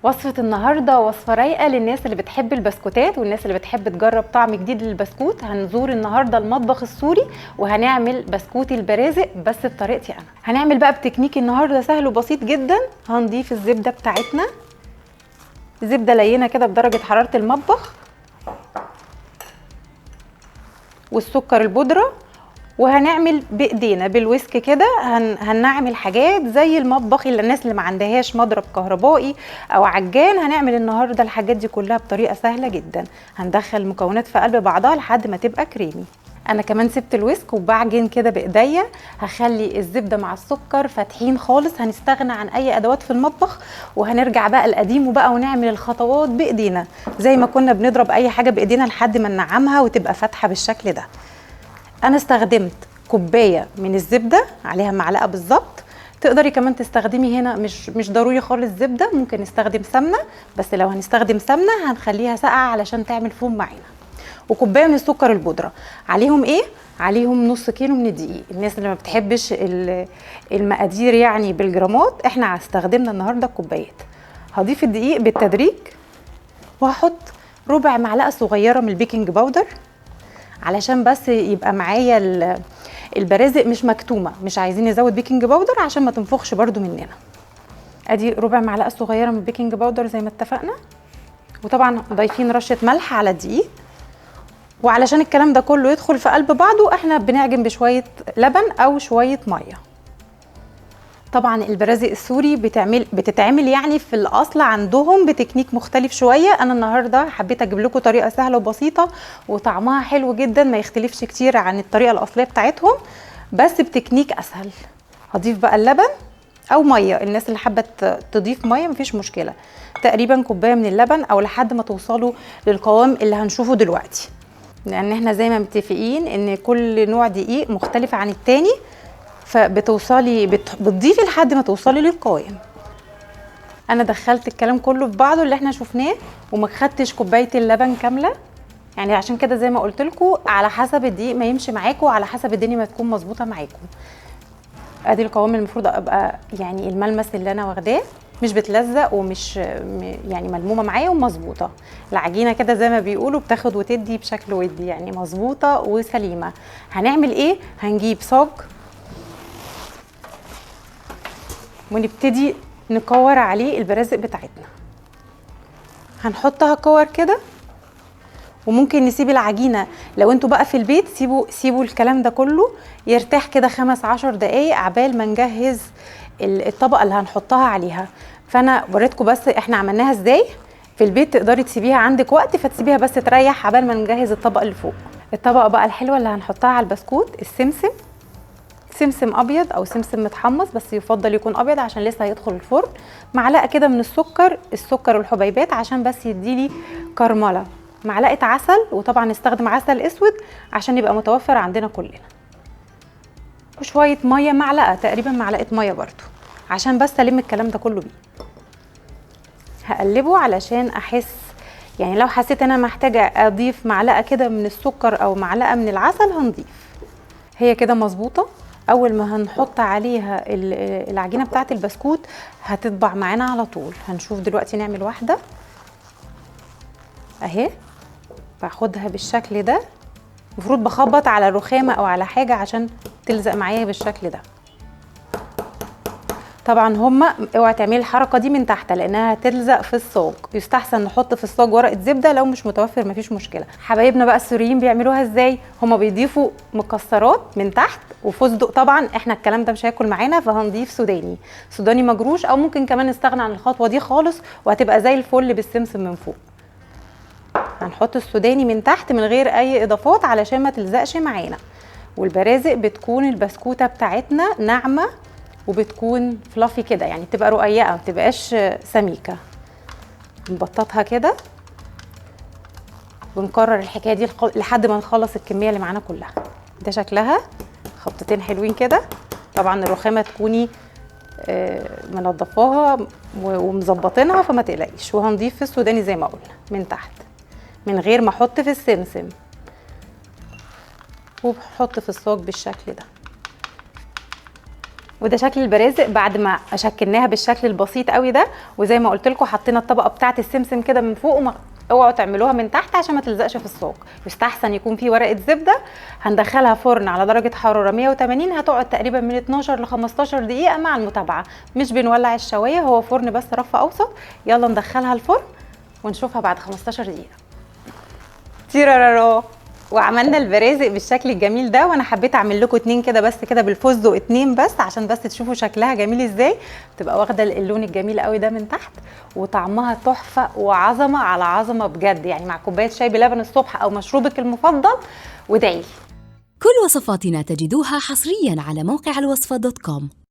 وصفة النهاردة وصفة رايقة للناس اللي بتحب البسكوتات والناس اللي بتحب تجرب طعم جديد للبسكوت. هنزور النهاردة المطبخ السوري وهنعمل بسكوت البرازق بس بطريقتي انا. هنعمل بقى بتكنيك النهاردة سهل وبسيط جدا. هنضيف الزبدة بتاعتنا، زبدة لينة كده بدرجة حرارة المطبخ، والسكر البودرة، وهنعمل بايدينا بالويسك كده. هنعمل حاجات زي المطبخ اللي الناس اللي ما عندهاش مضرب كهربائي او عجان. هنعمل النهارده الحاجات دي كلها بطريقه سهله جدا. هندخل المكونات في قلب بعضها لحد ما تبقى كريمي. انا كمان سبت الويسك وبعجن كده بايديا. هخلي الزبده مع السكر فاتحين خالص. هنستغنى عن اي ادوات في المطبخ وهنرجع بقى القديم وبقى ونعمل الخطوات بايدينا زي ما كنا بنضرب اي حاجه بايدينا لحد ما ننعمها وتبقى فاتحه بالشكل ده. انا استخدمت كوبايه من الزبده عليها معلقه بالظبط. تقدري كمان تستخدمي هنا مش ضروري خالص زبده، ممكن نستخدم سمنه، بس لو هنستخدم سمنه هنخليها ساقعه علشان تعمل فوم معانا. وكوبايه من السكر البودره. عليهم ايه؟ عليهم نص كيلو من الدقيق. الناس اللي ما بتحبش المقادير يعني بالجرامات، احنا استخدمنا النهارده كوبايات. هضيف الدقيق بالتدريج وهحط ربع معلقه صغيره من البيكنج باودر علشان بس يبقى معايا البرازق مش مكتومه. مش عايزين نزود بيكنج باودر عشان ما تنفخش برده مننا. ادي ربع معلقه صغيره من البيكنج باودر زي ما اتفقنا. وطبعا ضايفين رشه ملح على الدقيق. وعلشان الكلام ده كله يدخل في قلب بعضه احنا بنعجن بشويه لبن او شويه ميه. طبعا البرازق السوري بتتعمل يعني في الاصل عندهم بتكنيك مختلف شويه. انا النهارده حبيت اجيب لكم طريقه سهله وبسيطه وطعمها حلو جدا، ما يختلفش كتير عن الطريقه الاصليه بتاعتهم بس بتكنيك اسهل. هضيف بقى اللبن او ميه. الناس اللي حابه تضيف ميه مفيش مشكله. تقريبا كوبايه من اللبن او لحد ما توصلوا للقوام اللي هنشوفه دلوقتي، لان احنا زي ما متفقين ان كل نوع دقيق مختلف عن التاني، فبتوصلي بتضيفي لحد ما توصلي للقوام. انا دخلت الكلام كله في بعضه اللي احنا شفناه وما خدتش كوبايه اللبن كامله، يعني عشان كده زي ما قلت لكم على حسب الدقيق ما يمشي معاكم وعلى حسب الدنيا ما تكون مظبوطه معاكم. ادي القوام المفروض ابقى يعني الملمس اللي انا واخداه، مش بتلزق ومش يعني ملمومه معايا ومظبوطه. العجينه كده زي ما بيقولوا بتاخد وتدي بشكل ودي، يعني مظبوطه وسليمه. هنعمل ايه؟ هنجيب صاج ونبتدي نكور عليه البرازق بتاعتنا. هنحطها كور كده، وممكن نسيب العجينه لو انتوا بقى في البيت سيبوا الكلام ده كله يرتاح كده 5-10 دقايق عبال ما نجهز الطبقه اللي هنحطها عليها. فانا وريتكم بس احنا عملناها ازاي. في البيت تقدري تسيبيها عندك وقت فتسيبيها بس تريح عبال ما نجهز الطبقه اللي فوق. الطبقه بقى الحلوه اللي هنحطها على البسكوت السمسم. سمسم ابيض او سمسم متحمص، بس يفضل يكون ابيض عشان لسه هيدخل الفرن. معلقه كده من السكر والحبيبات عشان بس يديلي كرمله. معلقه عسل، وطبعا نستخدم عسل اسود عشان يبقى متوفر عندنا كلنا. وشويه ميه، معلقه تقريبا معلقه ميه برضو عشان بس الم الكلام ده كله بيه. هقلبه علشان احس، يعني لو حسيت انا محتاجه اضيف معلقه كده من السكر او معلقه من العسل هنضيف. هي كده مظبوطه. اول ما هنحط عليها العجينه بتاعه البسكوت هتطبع معانا على طول. هنشوف دلوقتي نعمل واحده اهي. باخدها بالشكل ده. المفروض بخبط على الرخامه او على حاجه عشان تلزق معايا بالشكل ده. طبعا اوعي تعملي الحركه دي من تحت لانها هتلزق في الصاج. يستحسن نحط في الصاج ورقه زبده، لو مش متوفر مفيش مشكله. حبايبنا بقى السوريين بيعملوها ازاي؟ بيضيفوا مكسرات من تحت وفستق. طبعا احنا الكلام ده مش هياكل معانا، فهنضيف سوداني مجروش، او ممكن كمان نستغنى عن الخطوه دي خالص وهتبقى زي الفل بالسمسم من فوق. هنحط السوداني من تحت من غير اي اضافات علشان ما تلزقش معانا. والبرازق بتكون البسكوته بتاعتنا ناعمه وبتكون فلافي كده، يعني تبقى رقيقه ما تبقاش سميكه. نبططها كده ونكرر الحكايه دي لحد ما نخلص الكميه اللي معانا كلها. ده شكلها خبطتين حلوين كده. طبعا الرخامه تكوني منضفاها ومظبطينها فما تقلقيش. وهنضيف في السوداني زي ما قلنا من تحت من غير ما احط في السمسم، وبحط في الصاج بالشكل ده. وده شكل البرازق بعد ما شكلناها بالشكل البسيط قوي ده. وزي ما قلت لكم حطينا الطبقه بتاعه السمسم كده من فوق، اوعوا تعملوها من تحت عشان ما تلزقش في الصاج. يستحسن يكون في ورقه زبده. هندخلها فرن على درجه حراره 180، هتقعد تقريبا من 12 ل 15 دقيقه مع المتابعه. مش بنولع الشوايه، هو فرن بس رف اوسط. يلا ندخلها الفرن ونشوفها بعد 15 دقيقه. تيرارارا، وعملنا البرازق بالشكل الجميل ده. وانا حبيت اعمل لكم 2 كده بس كده بالفستق، 2 بس عشان بس تشوفوا شكلها جميل ازاي. تبقى واخده اللون الجميل قوي ده من تحت، وطعمها تحفه وعظمه على عظمه بجد، يعني مع كوبايه شاي بلبن الصبح او مشروبك المفضل. وادعيلي. كل وصفاتنا تجدوها حصريا على موقع الوصفة.com.